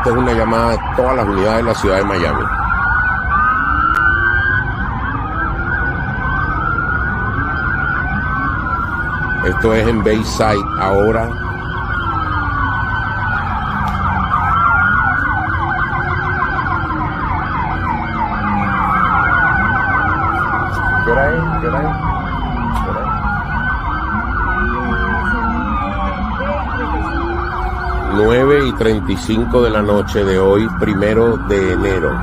Esta es una llamada de todas las unidades de la ciudad de Miami. Esto es en Bayside ahora. ¿Qué hora es? 9:35 de la noche de hoy, 1 de enero,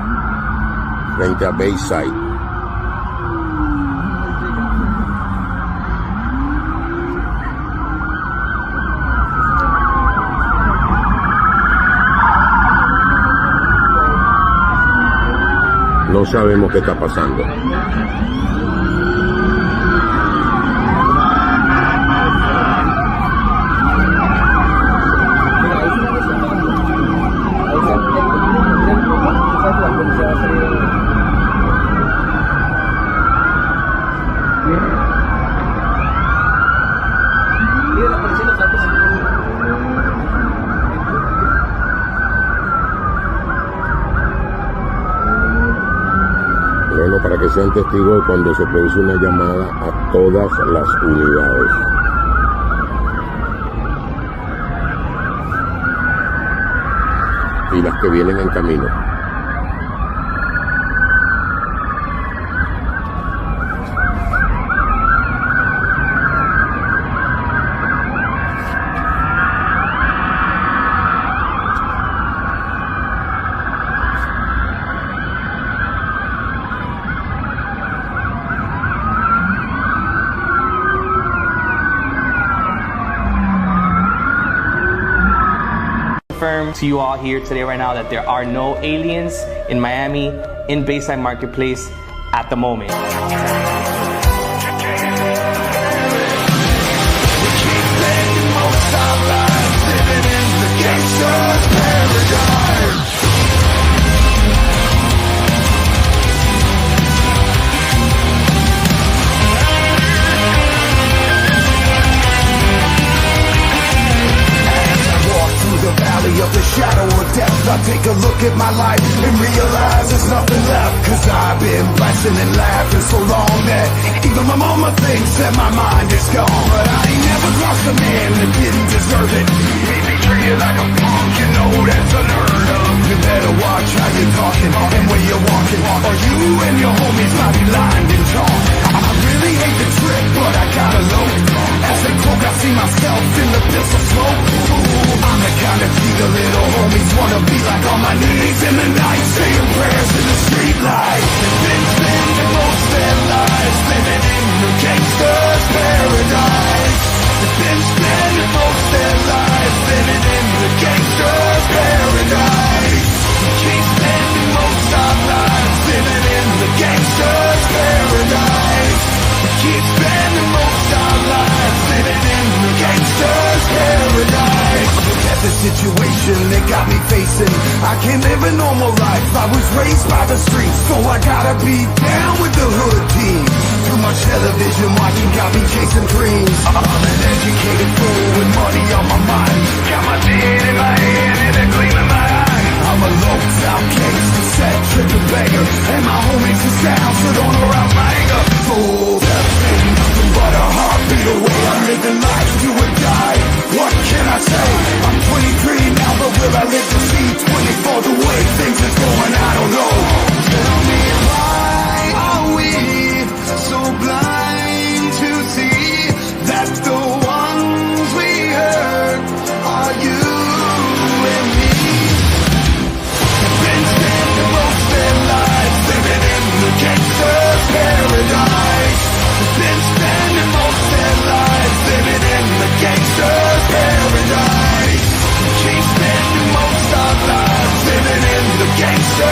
frente a Bayside. No sabemos qué está pasando. Bueno, para que sean testigos de cuando se produce una llamada a todas las unidades. Y las que vienen en camino. To you all here today right now that there are no aliens in Miami in Bayside Marketplace at the moment. Of the shadow of death, I take a look at my life and realize there's nothing left. Cause I've been blasting and laughing so long that even my mama thinks that my mind is gone. But I ain't never lost a man that didn't deserve it. Made me treated like a punk, you know that's unheard of. You better watch how you're talking and where you're walking, or you and your homies might be lined in chalk. I really hate the trip, but I gotta low. As they croak, I see myself in the pistol smoke. Ooh, I'm the kind of G the little homies wanna be like, on my knees in the night, saying prayers in the street light. Been spending most their lives living in the gangster's paradise. Been spending most their lives living in the gangster's paradise. Keep spending most our lives living in the gangster's paradise. Keep spending most our lives living in the gangster's paradise. Look at the situation that got me facing. I can't live a normal life. I was raised by the streets, so I gotta be down with the hood team. Too much television watching got me chasing dreams. I'm an educated fool with money on my mind. Got my deed in my hand and a gleam in my eye. I'm a low-down case, cassette tripping banger, and my homies is down, so don't arouse my anger. Fool, nothing but a heartbeat away. I'm living life, do or die. What can I say? I'm 23 now, but will I live to see 24? The way things are going, I don't know. Tell me, why are we so blind to see that the ones we hurt are you and me? Been spending most their lives living in the gangster's paradise. Been spending most their lives living in the gangster's paradise. Keep spending most our lives living in the gangster's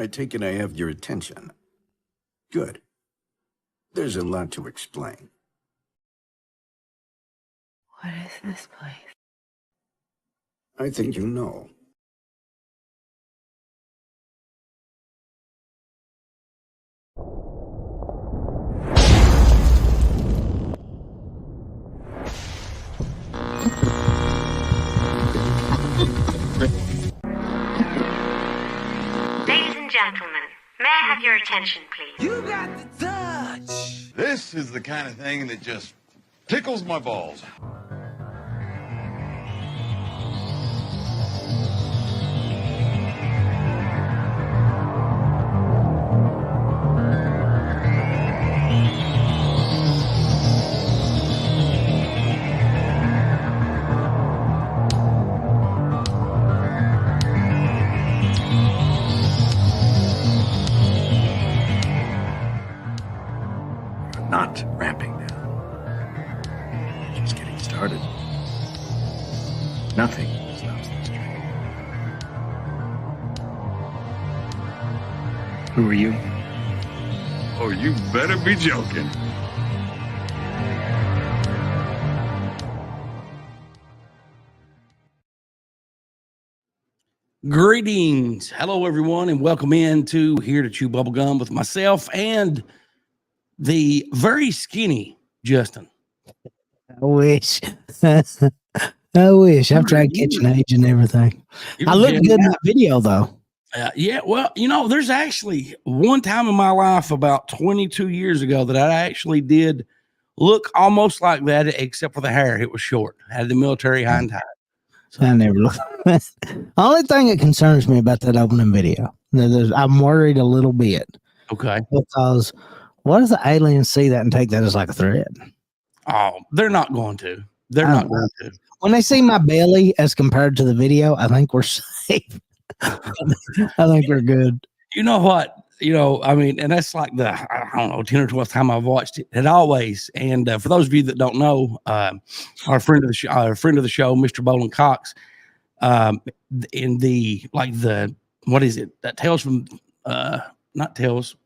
I take it I have your attention. Good. There's a lot to explain. What is this place? I think you know. Ladies and gentlemen, may I have your attention, please? You got the touch. This is the kind of thing that just tickles my balls. Not ramping down. Just getting started. Nothing stops this train. Who are you? Oh, you better be joking. Greetings. Hello, everyone, and welcome in to Here to Chew Bubblegum with myself and the very skinny Justin. I wish. I wish. I've tried catching age and everything. I look good in that video, though. Yeah, well, you know, there's actually one time in my life about 22 years ago that I actually did look almost like that, except for the hair. It was short. I had the military high tie. I never look. Only thing that concerns me about that opening video, I'm worried a little bit. Okay. Because what if the aliens see that and take that as like a threat? Oh, they're not going to. They're not going to. When they see my belly as compared to the video, I think we're safe. I think we're good. You know what? You know, I mean, and that's like the, I don't know, 10 or 12th time I've watched it. And always, and for those of you that don't know, our friend of the show, Mr. Bolin Cox, in the, like the, what is it? That Tales from, not Tales,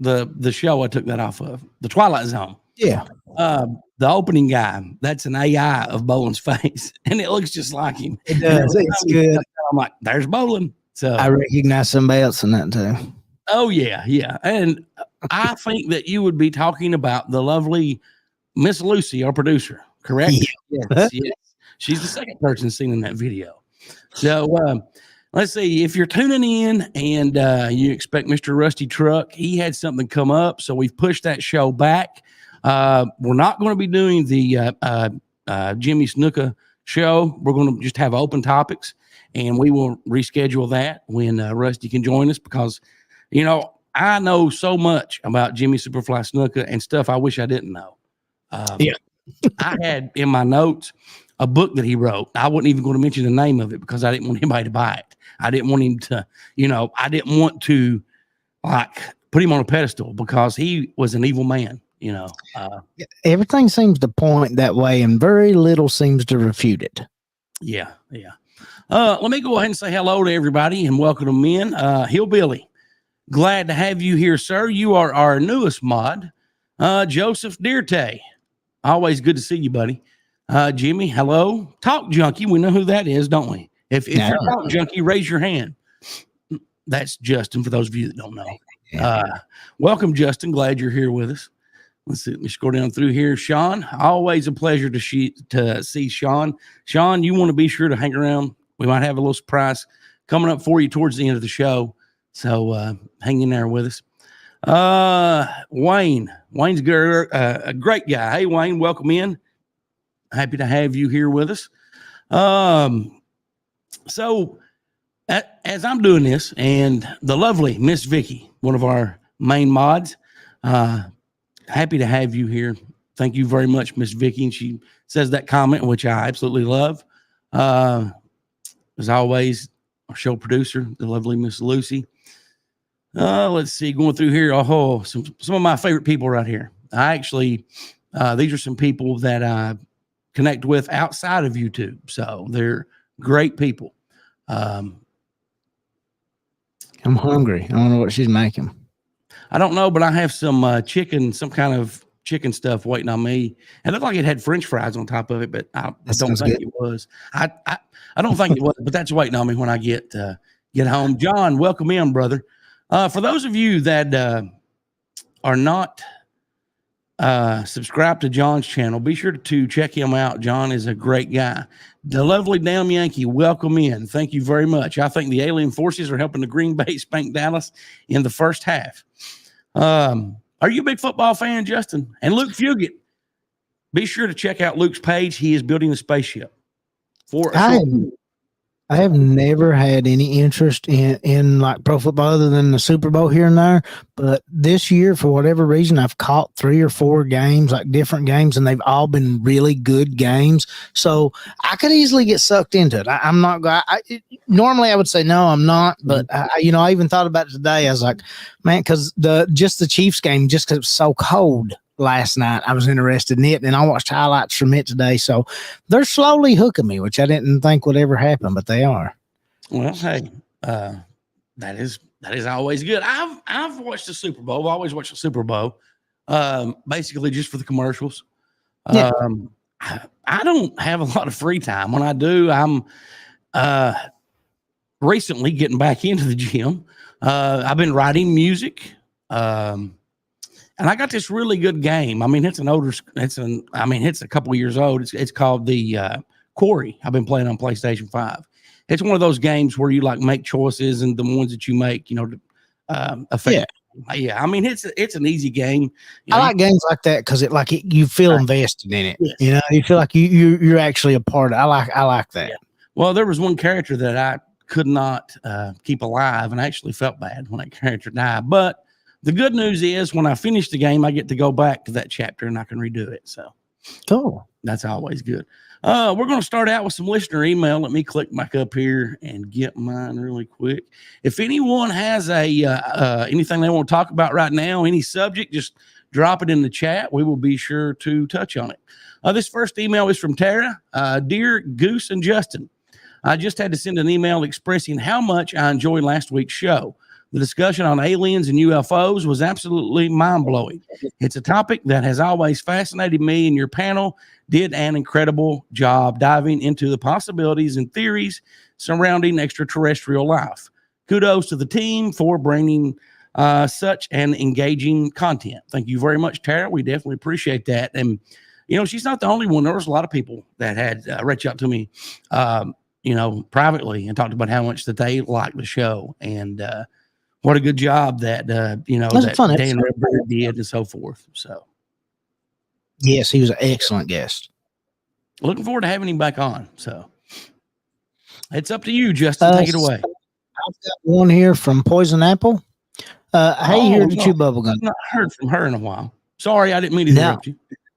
the show I took that off of, The Twilight Zone. Yeah. The opening guy, that's an AI of Bolin's face, and it looks just like him. It does. It's good. I'm like, there's Bolin. So I recognize somebody else in that too. Oh yeah, yeah. And I think that you would be talking about the lovely Miss Lucy, our producer, correct? Yeah. Yes, yes. She's the second person seen in that video. So let's see, if you're tuning in and you expect Mr. Rusty Truck, he had something come up, so we've pushed that show back. We're not going to be doing the Jimmy Snuka show. We're going to just have open topics, and we will reschedule that when Rusty can join us, because, you know, I know so much about Jimmy Superfly Snuka and stuff I wish I didn't know. Yeah. I had in my notes a book that he wrote. I wasn't even going to mention the name of it because I didn't want anybody to buy it. I didn't want him to, you know, I didn't want to like put him on a pedestal because he was an evil man, you know. Everything seems to point that way and very little seems to refute it. Yeah, yeah. Let me go ahead and say hello to everybody and welcome them in. Hillbilly, glad to have you here, sir. You are our newest mod. Joseph Deerte, always good to see you, buddy. Jimmy, hello. Talk Junkie, we know who that is, don't we? If you're Talk Junkie, raise your hand. That's Justin, for those of you that don't know. Welcome, Justin. Glad you're here with us. Let's see. Let me scroll down through here. Sean, always a pleasure to see Sean. Sean, you want to be sure to hang around. We might have a little surprise coming up for you towards the end of the show. So hang in there with us. Wayne's a great guy. Hey, Wayne, welcome in. Happy to have you here with us. So as I'm doing this, and the lovely Miss Vicky, one of our main mods, happy to have you here. Thank you very much, Miss Vicky. And she says that comment, which I absolutely love. As always, our show producer, the lovely Miss Lucy. Let's see, going through here. Oh, some of my favorite people right here. I actually, these are some people that I connect with outside of YouTube. So they're great people. I'm hungry. I don't know what she's making. I don't know, but I have some chicken, some kind of chicken stuff waiting on me. It looked like it had French fries on top of it, but I don't think it was. I don't think it was, but that's waiting on me when I get home. John, welcome in, brother. For those of you that are not subscribed to John's channel, be sure to check him out. John is a great guy. The lovely Damn Yankee, welcome in. Thank you very much. I think the alien forces are helping the Green Bay spank Dallas in the first half. Are you a big football fan, Justin? And Luke Fugit, be sure to check out Luke's page. He is building a spaceship. I have never had any interest in like pro football other than the Super Bowl here and there. But this year, for whatever reason, I've caught 3 or 4 games, like different games, and they've all been really good games. So I could easily get sucked into it. I'm not. Normally I would say no, I'm not. But I even thought about it today. I was like, man, because the Chiefs game, just because it was so cold last night, I was interested in it, and I watched highlights from it today. So they're slowly hooking me, which I didn't think would ever happen, but they are. Well, hey, that is always good. I've watched the Super Bowl. I've always watched the Super Bowl, basically just for the commercials. Yeah. I don't have a lot of free time. When I do, I'm recently getting back into the gym. I've been writing music. And I got this really good game. I mean, it's a couple of years old. It's called the Quarry. I've been playing on PlayStation 5. It's one of those games where you like make choices, and the ones that you make, affect. Yeah. I mean, it's an easy game. I like games like that because you feel invested in it. Yes. You feel like you're actually a part of it. I like that. Yeah. Well, there was one character that I could not keep alive, and I actually felt bad when that character died. But the good news is when I finish the game, I get to go back to that chapter and I can redo it. So cool. That's always good. We're going to start out with some listener email. Let me click back up here and get mine really quick. If anyone has anything they want to talk about right now, any subject, just drop it in the chat. We will be sure to touch on it. This first email is from Tara. Dear Goose and Justin, I just had to send an email expressing how much I enjoyed last week's show. The discussion on aliens and UFOs was absolutely mind-blowing. It's a topic that has always fascinated me, and your panel did an incredible job diving into the possibilities and theories surrounding extraterrestrial life. Kudos to the team for bringing such an engaging content. Thank you very much, Tara. We definitely appreciate that. And, she's not the only one. There was a lot of people that had reached out to me, privately and talked about how much that they liked the show. And, what a good job that that Dan Redbird did and so forth. So, yes, he was an excellent guest. Looking forward to having him back on. So, it's up to you, Justin. Take it away. I've got one here from Poison Apple. Hey, Here To Chew Bubblegum. I've not heard from her in a while. Sorry, I didn't mean to interrupt you.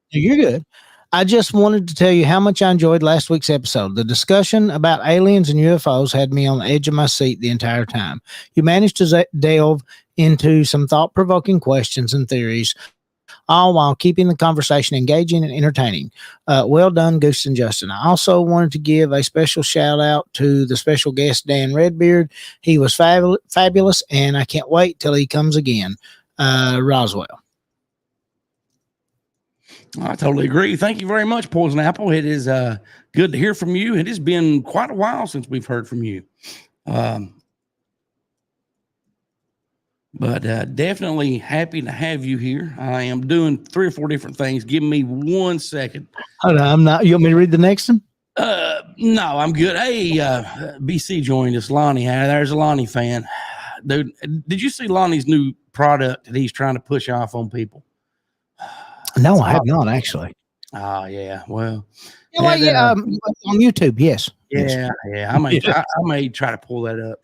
You're good. I just wanted to tell you how much I enjoyed last week's episode. The discussion about aliens and UFOs had me on the edge of my seat the entire time. You managed to delve into some thought-provoking questions and theories, all while keeping the conversation engaging and entertaining. Well done, Goose and Justin. I also wanted to give a special shout-out to the special guest, Dan Redbeard. He was fabulous, and I can't wait till he comes again. Roswell. I totally agree. Thank you very much, Poison Apple. It is good to hear from you. It has been quite a while since we've heard from you. But definitely happy to have you here. I am doing 3 or 4 different things. Give me 1 second. Hold on, I'm not. You want me to read the next one? No, I'm good. Hey, BC joined us. Lonnie, there's a Lonnie fan. Dude, did you see Lonnie's new product that he's trying to push off on people? No, I have not actually. Oh yeah, well, on YouTube, yes. Yeah. I may try to pull that up.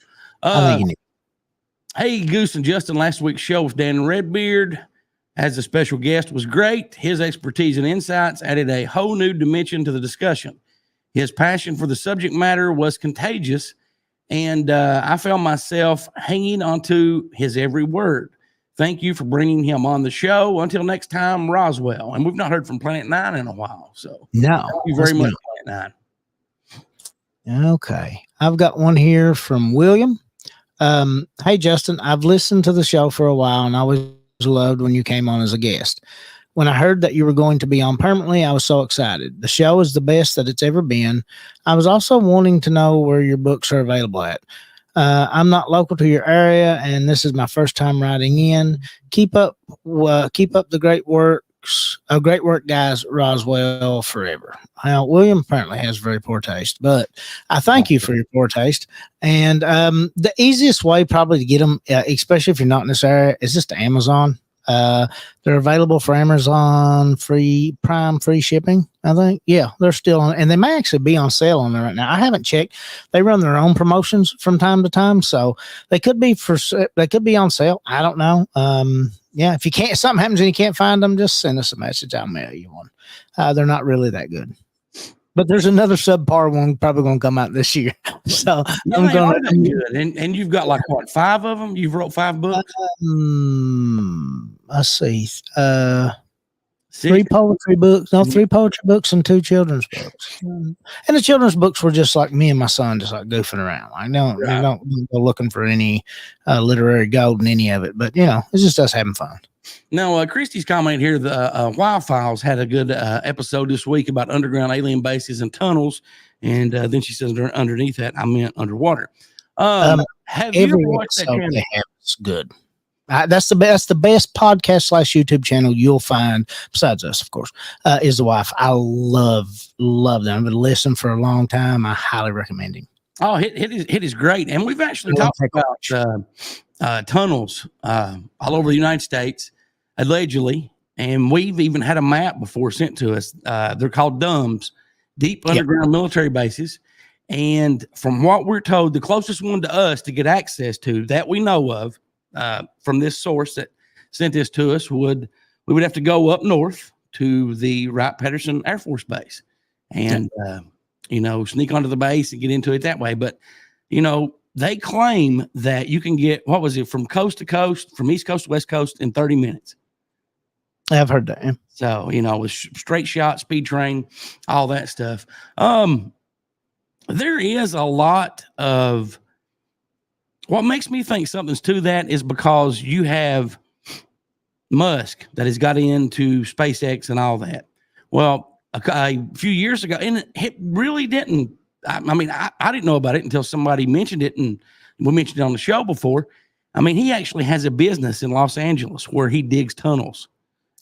Hey, Goose and Justin, last week's show with Dan Redbeard as a special guest was great. His expertise and insights added a whole new dimension to the discussion. His passion for the subject matter was contagious, and I found myself hanging onto his every word. Thank you for bringing him on the show. Until next time, Roswell. And we've not heard from Planet 9 in a while. So no, thank you very much, Planet 9. Okay. I've got one here from William. Hey, Justin, I've listened to the show for a while and I always loved when you came on as a guest. When I heard that you were going to be on permanently, I was so excited. The show is the best that it's ever been. I was also wanting to know where your books are available at. I'm not local to your area, and this is my first time writing in. Keep up the great works. Great work, guys. Roswell forever. Well, William apparently has very poor taste, but I thank you for your poor taste. And the easiest way probably to get them, especially if you're not in this area, is just Amazon. They're available for Amazon Prime free shipping. I think, yeah, they're still on, and they may actually be on sale on there right now. I haven't checked. They run their own promotions from time to time, so they could be on sale. I don't know. Yeah, if you can't, something happens and you can't find them, just send us a message. I'll mail you one. They're not really that good. But there's another subpar one probably going to come out this year. So yeah, I'm going to do good. And you've got like what, 5 of them? You've wrote 5 books? Let's see. 3 poetry books. No, 3 poetry books and 2 children's books. And the children's books were just like me and my son, just like goofing around. I don't go looking for any literary gold in any of it. But, it's just us having fun. Now, Christy's comment here, the Wild Files had a good episode this week about underground alien bases and tunnels. And then she says underneath that, I meant underwater. Have you ever watched that channel? It's good. That's the best podcast / YouTube channel you'll find, besides us, of course, is The Wife. I love them. I've been listening for a long time. I highly recommend him. Oh, it is great. And we've actually talked about tunnels all over the United States, allegedly. And we've even had a map before sent to us. They're called DUMBs, deep underground military bases. And from what we're told, the closest one to us to get access to that we know of, from this source that sent this to us, we would have to go up north to the Wright-Patterson Air Force Base and, sneak onto the base and get into it that way. But, they claim that you can get, from coast to coast, from East Coast to West Coast in 30 minutes. I've heard that. Yeah. So, with straight shot, speed train, all that stuff. There is a lot of, what makes me think something's to that is because you have Musk that has got into SpaceX and all that. Well, a few years ago, and it really didn't. I didn't know about it until somebody mentioned it, and we mentioned it on the show before. He actually has a business in Los Angeles where he digs tunnels.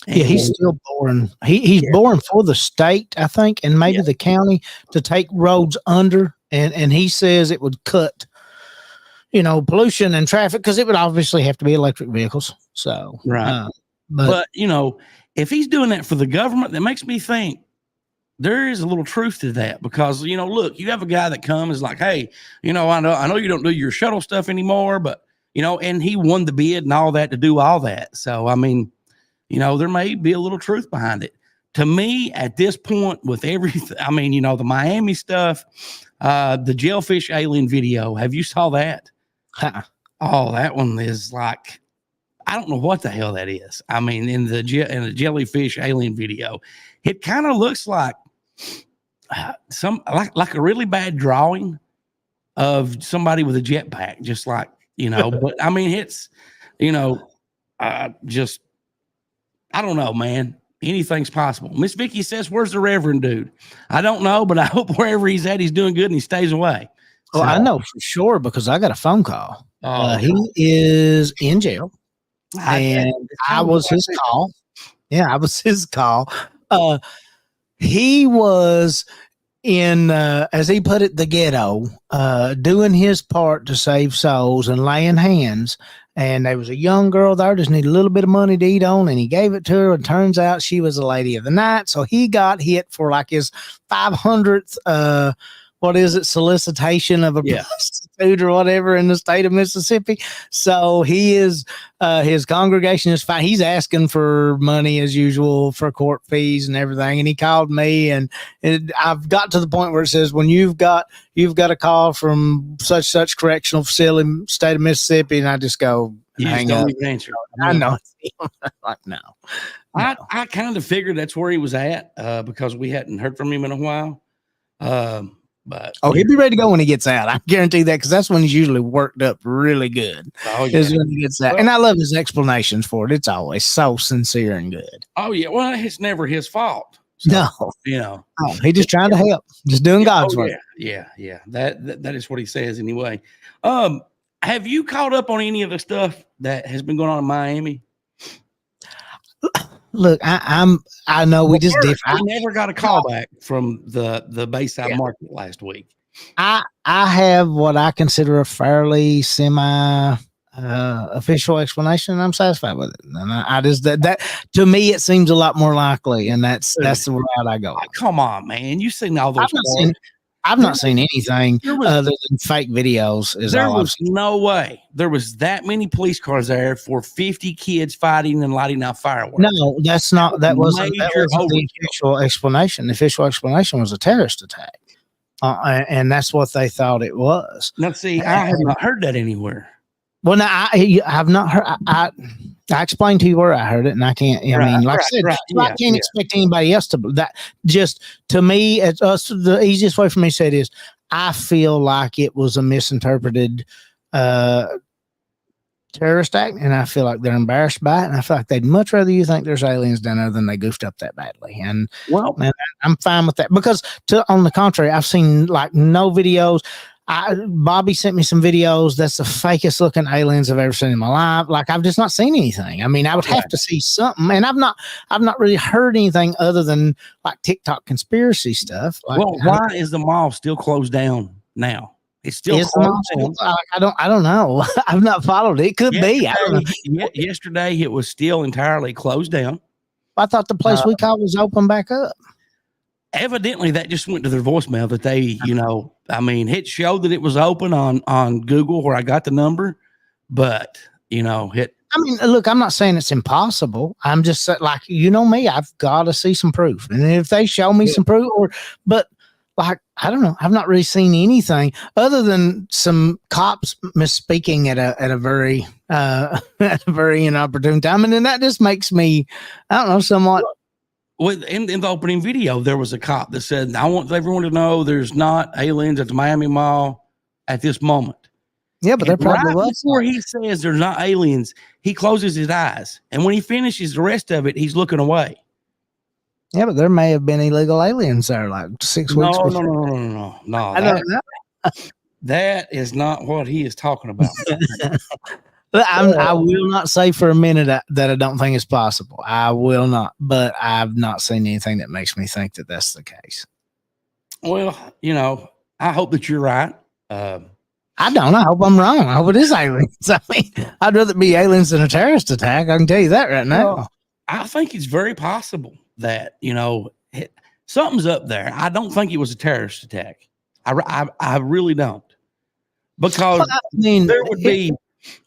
Yeah, he's still boring. He's boring for the state, I think, and maybe the county to take roads under, and he says it would cut pollution and traffic, because it would obviously have to be electric vehicles. So, right. But if he's doing that for the government, that makes me think there is a little truth to that, because, look, you have a guy that comes like, hey, I know you don't do your shuttle stuff anymore, but, and he won the bid and all that to do all that. So, there may be a little truth behind it. To me, at this point, with everything, the Miami stuff, the jellyfish alien video, have you saw that? Oh, that one is like, I don't know what the hell that is. In the jellyfish alien video, it kind of looks like like a really bad drawing of somebody with a jetpack, just like, but it's, just, I don't know, man. Anything's possible. Miss Vicky says, where's the Reverend dude? I don't know, but I hope wherever he's at, he's doing good and he stays away. Well, I know for sure because I got a phone call. He is in jail, and I was his call. Yeah, I was his call. He was in, as he put it, the ghetto, doing his part to save souls and laying hands. And there was a young girl there, just needed a little bit of money to eat on, and he gave it to her. And turns out she was a lady of the night. So he got hit for like his 500th, solicitation of a prostitute or whatever in the state of Mississippi. So he is, his congregation is fine. He's asking for money as usual for court fees and everything. And he called me, and I've got to the point where it says, when you've got a call from such correctional facility, state of Mississippi, and I just go, hang up. Answer. I know. Like, no. I kind of figured that's where he was at, because we hadn't heard from him in a while. But he'll be ready to go when he gets out. I guarantee that, because that's when he's usually worked up really good. Oh, yeah. Is when he gets out. And I love his explanations for it. It's always so sincere and good. Oh, yeah. Well, it's never his fault. So, No, you know, he's just trying to help, just doing God's work. Yeah. That is what he says anyway. Have you caught up on any of the stuff that has been going on in Miami? Look, I know we just differ. I never got a call back from the Bayside market last week. I have what I consider a fairly semi official explanation, and I'm satisfied with it. And I just that to me it seems a lot more likely, and that's the route I go. Come on, man! You've seen all those. I've not seen anything other than fake videos. There was no way there was that many police cars there for 50 kids fighting and lighting out fireworks. No, that's not. That wasn't the official explanation. The official explanation was a terrorist attack, and that's what they thought it was. Now, see, I have not heard that anywhere. Well, now I have not heard. I explained to you where I heard it, and I can't. I mean, like I said, I can't expect anybody else to. That just to me, the easiest way for me to say it is, I feel like it was a misinterpreted terrorist act, and I feel like they're embarrassed by it, and I feel like they'd much rather you think there's aliens down there than they goofed up that badly. And well, man, I'm fine with that, because on the contrary, I've seen like no videos. Bobby sent me some videos. That's the fakest looking aliens I've ever seen in my life. Like, I've just not seen anything. I mean, I would have to see something, and I've not really heard anything other than like TikTok conspiracy stuff. Like, well, why is the mall still closed down now? It's still closed down. I don't know. I've not followed it. It could be. I don't know. Yesterday, it was still entirely closed down. I thought the place we called was open back up. Evidently, that just went to their voicemail that they, it showed that it was open on Google where I got the number, but, look, I'm not saying it's impossible. I'm just like, me, I've got to see some proof. And if they show me some proof but like, I don't know, I've not really seen anything other than some cops misspeaking at a very, inopportune time. And then that just makes me, I don't know, somewhat. Well, in the opening video, there was a cop that said, I want everyone to know there's not aliens at the Miami Mall at this moment. Yeah, but they're probably right before he says there's not aliens, he closes his eyes. And when he finishes the rest of it, he's looking away. Yeah, but there may have been illegal aliens there like 6 weeks before. No. I don't know. That is not what he is talking about. I will not say for a minute that I don't think it's possible. I will not, but I've not seen anything that makes me think that that's the case. Well, I hope that you're right. I don't. I hope I'm wrong. I hope it is aliens. I mean, I'd rather it be aliens than a terrorist attack. I can tell you that right now. Well, I think it's very possible that, something's up there. I don't think it was a terrorist attack. I really don't. Because there would be...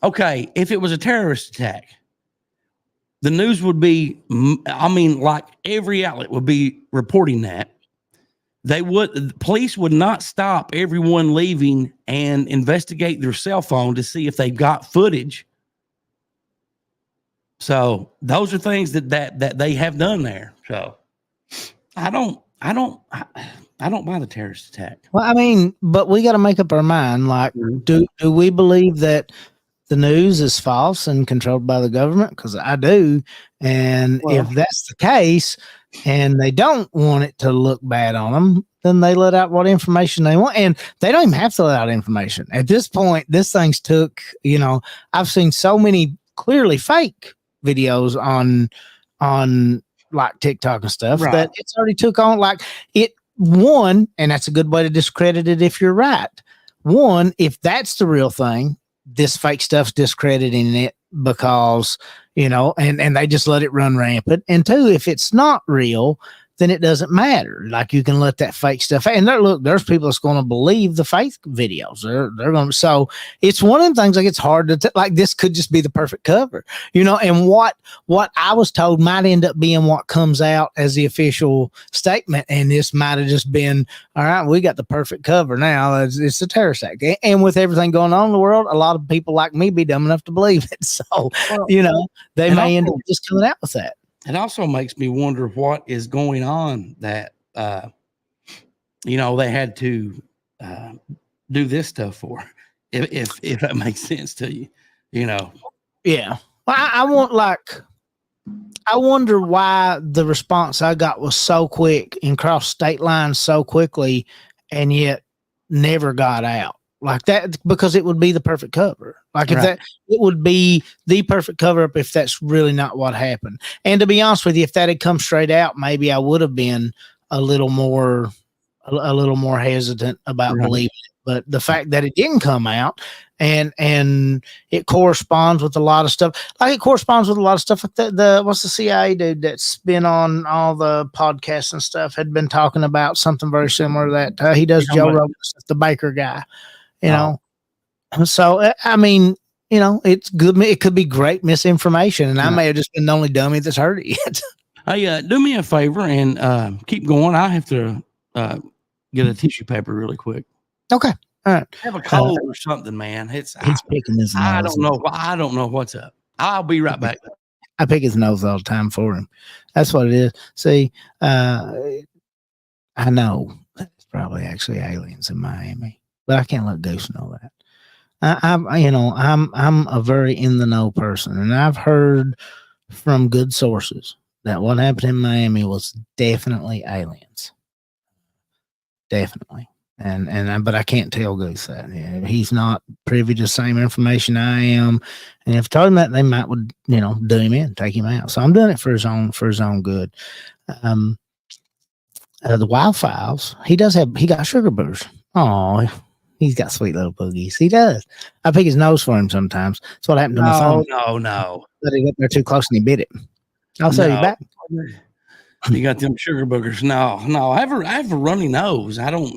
Okay, if it was a terrorist attack, the news would be, like every outlet would be reporting that. The police would not stop everyone leaving and investigate their cell phone to see if they got footage. So those are things that they have done there. So I don't buy the terrorist attack. Well, but we got to make up our mind. Like, do we believe that the news is false and controlled by the government? Because I do. And if that's the case and they don't want it to look bad on them, then they let out what information they want. And they don't even have to let out information. At this point, this thing's took, I've seen so many clearly fake videos on like TikTok and stuff that it's already took on and that's a good way to discredit it if you're right. One, if that's the real thing, this fake stuff's discrediting it because, and they just let it run rampant. And two, if it's not real, then it doesn't matter. Like, you can let that fake stuff. And there's people that's going to believe the fake videos. They're going to. So it's one of the things. Like, it's hard to like. This could just be the perfect cover, And what I was told might end up being what comes out as the official statement. And this might have just been, all right, we got the perfect cover now. It's a terrorist act. And with everything going on in the world, a lot of people like me be dumb enough to believe it. So they may end up just coming out with that. It also makes me wonder what is going on that they had to do this stuff for, if that makes sense to you, Yeah. Well, I wonder why the response I got was so quick and crossed state lines so quickly and yet never got out like that, because it would be the perfect cover. Like if Right. it would be the perfect cover up if that's really not what happened. And to be honest with you, if that had come straight out, maybe I would have been a little more hesitant about believing it. But the fact that it didn't come out and it corresponds with a lot of stuff, like that what's the CIA dude that's been on all the podcasts and stuff had been talking about something very similar to that. He does Joe Rogan stuff, the Baker guy, know. So I mean, it's good. It could be great misinformation, and I may have just been the only dummy that's heard it yet. Hey, do me a favor and keep going. I have to get a tissue paper really quick. Okay. All right. I have a cold or something, man. He's picking his nose. I don't know what's up. I'll be right back. I pick his nose all the time for him. That's what it is. See, I know it's probably actually aliens in Miami, but I can't let Goose know that. I'm a very in the know person, and I've heard from good sources that what happened in Miami was definitely aliens. Definitely. But I can't tell Goose that. Yeah, he's not privy to the same information I am. And if I told him that, they might would, do him in, take him out. So I'm doing it for his own good. The Wild Files, he got sugar boogers. Oh, he's got sweet little boogies. He does. I pick his nose for him sometimes. That's what happened to my phone. No. But he got there too close and he bit it. I'll say you back. You got them sugar boogers. No. I have a runny nose. I don't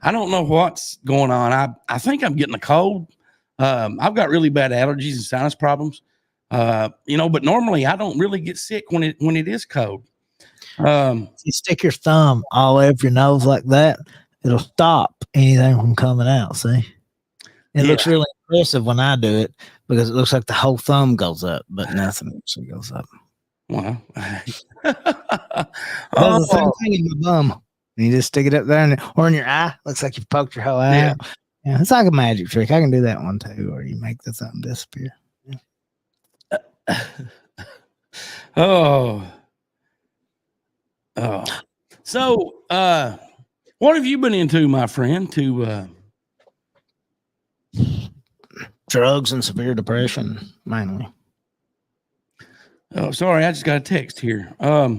know what's going on. I think I'm getting a cold. I've got really bad allergies and sinus problems. But normally I don't really get sick when it is cold. You stick your thumb all over your nose like that, it'll stop anything from coming out. See, it looks really impressive when I do it because it looks like the whole thumb goes up, but nothing actually goes up. Wow. The same thing in your bum. You just stick it up there or in your eye. Looks like you poked your whole eye out. Yeah, it's like a magic trick. I can do that one too, where you make the thumb disappear. Yeah. So, what have you been into, my friend? Drugs and severe depression, mainly. Oh, sorry, I just got a text here. No,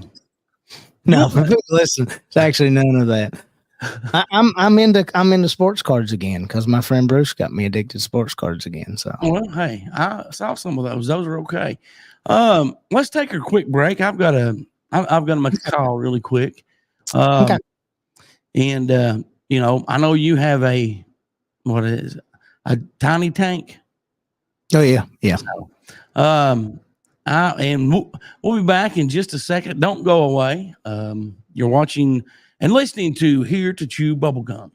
listen, it's actually none of that. I'm into sports cards again because my friend Bruce got me addicted to sports cards again. So, well, hey, I saw some of those. Those are okay. Let's take a quick break. I've got to make a call really quick. Okay. And I know you have a tiny tank. Oh yeah. So, and we'll be back in just a second. Don't go away. You're watching and listening to Here to Chew Bubblegum.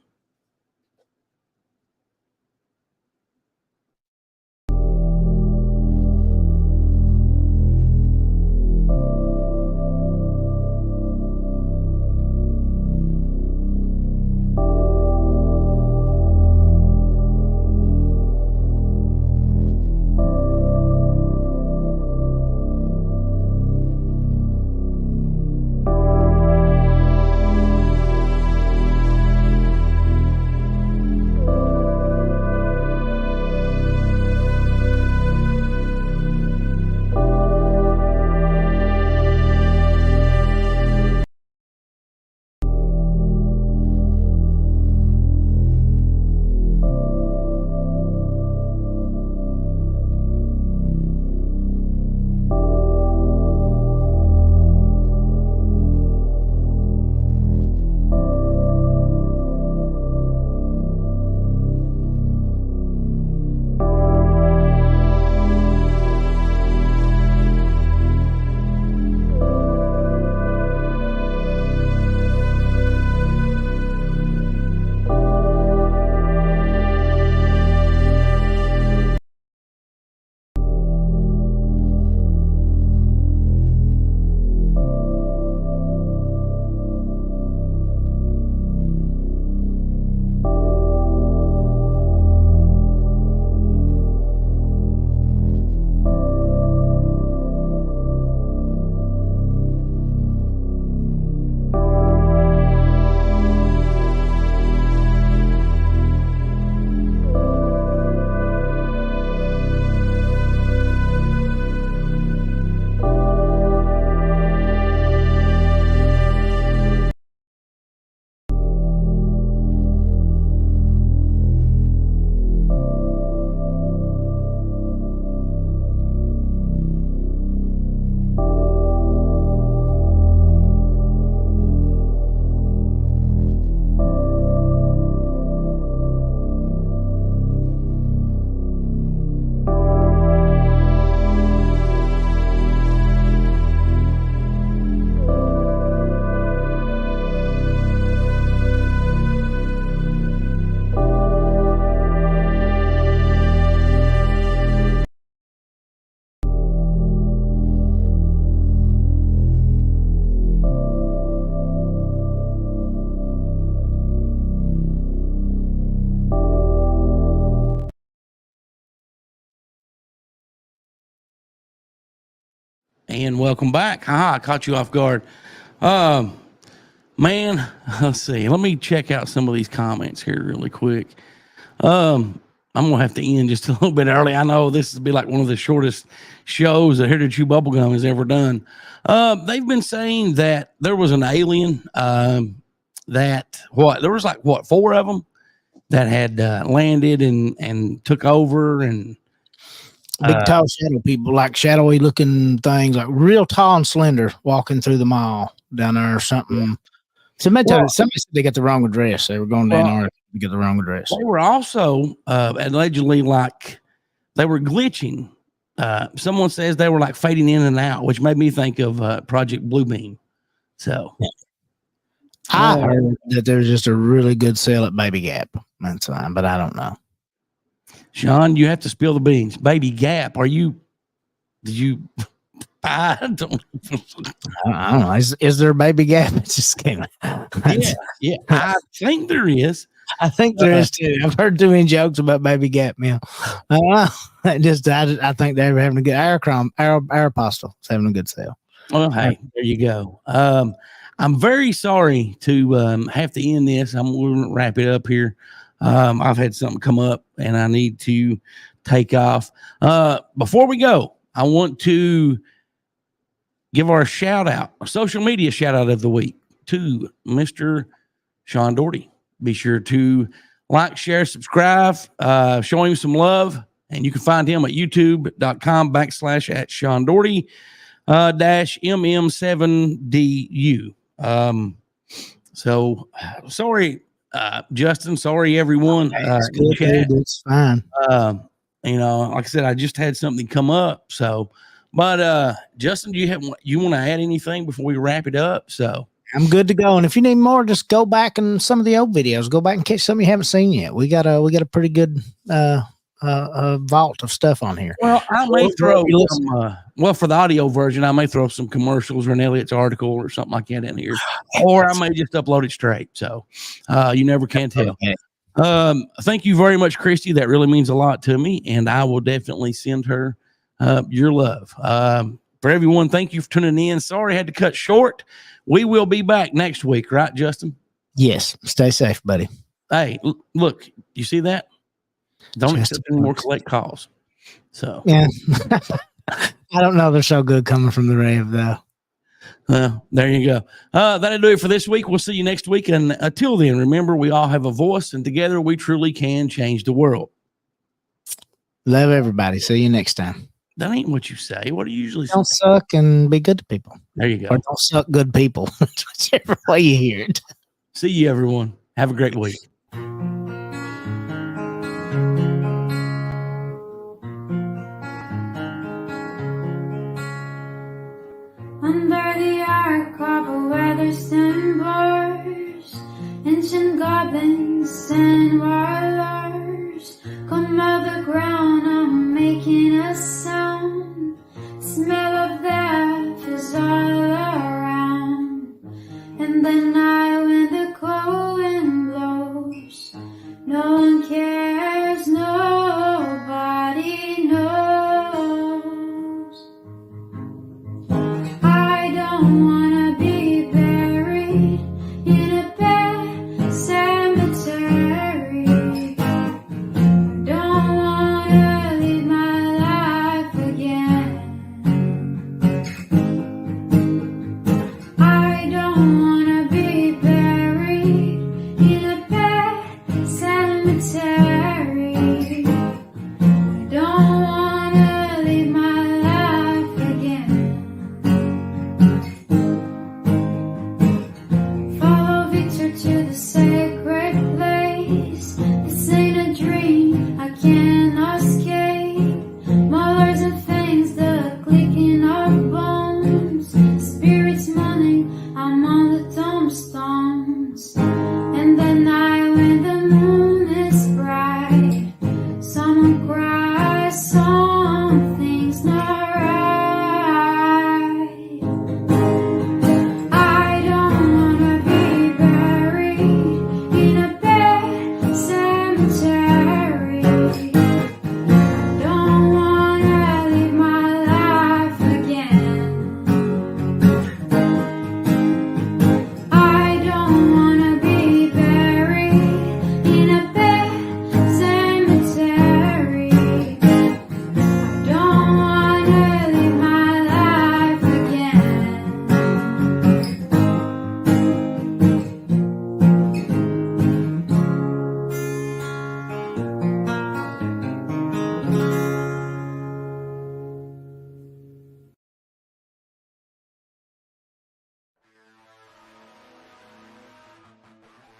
and welcome back. Haha, I caught you off guard. Man, let's see. Let me check out some of these comments here really quick. I'm going to have to end just a little bit early. I know this will be like one of the shortest shows that Here To Chew Bubblegum has ever done. They've been saying that there was an alien, there was like, four of them that had landed and took over, and big tall shadow people, like shadowy looking things, like real tall and slender, walking through the mall down there or something. Somebody said they got the wrong address. They were going down there to get the wrong address. They were also allegedly like they were glitching. Someone says they were like fading in and out, which made me think of Project Bluebeam. So I heard that there's just a really good sale at Baby Gap. That's fine, but I don't know. Shawn, you have to spill the beans. Baby Gap, I don't I don't know. Is there a Baby Gap? It just came out. Yeah, I think there is. I think there is too. I've heard too many jokes about Baby Gap meal. I think they're having a good Aeropostale is having a good sale. Well, hey, there you go. I'm very sorry to have to end this. We're going to wrap it up here. I've had something come up and I need to take off. Before we go, I want to give our social media shout out of the week to Mr. Shawn Dougherty. Be sure to like, share, subscribe, show him some love, and you can find him at youtube.com/ Shawn Dougherty -MM7DU. So sorry, Justin. Sorry, everyone. It's fine. Like I said, I just had something come up. So, but Justin, do you want to add anything before we wrap it up? So I'm good to go. And if you need more, just go back and some of the old videos. Go back and catch some you haven't seen yet. We got a pretty good vault of stuff on here. Well, I may throw some, for the audio version, I may throw some commercials or an Elliot's article or something like that in here, or I may just upload it straight. So you never can tell. Okay. Thank you very much, Christy. That really means a lot to me, and I will definitely send her your love. For everyone, thank you for tuning in. Sorry I had to cut short. We will be back next week, right, Justin? Yes. Stay safe, buddy. Hey, look, you see that? Don't accept any more collect calls. So yeah, I don't know. They're so good coming from the rave, though. Well, there you go. That'll do it for this week. We'll see you next week. And until then, remember, we all have a voice, and together we truly can change the world. Love everybody. See you next time. That ain't what you say. What do you usually say? Don't suck and be good to people. There you go. Or don't suck good people. Whichever way you hear it. See you, everyone. Have a great week. Under the arc of a weather-stained bars, ancient goblins and warlords come out the ground and making a sound. Smell of death is all around. And the night when the cold wind blows, no one cares, nobody knows. I don't wanna be buried in a pet cemetery. Don't wanna live my life again. I don't wanna be buried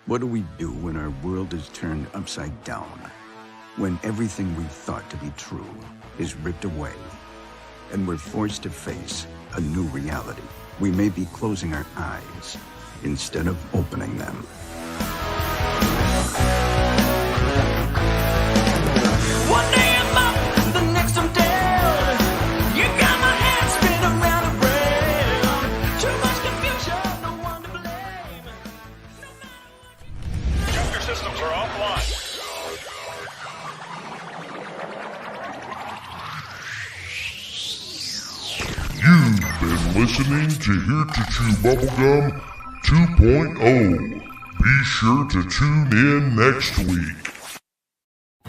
What do we do when our world is turned upside down? When everything we thought to be true is ripped away, and we're forced to face a new reality? We may be closing our eyes instead of opening them. One day I'm up, the next I'm down. You got my head spinning round and round. Too much confusion, no one to blame. Booster systems are offline. You've been listening to Here to Chew Bubblegum 2.0. Be sure to tune in next week.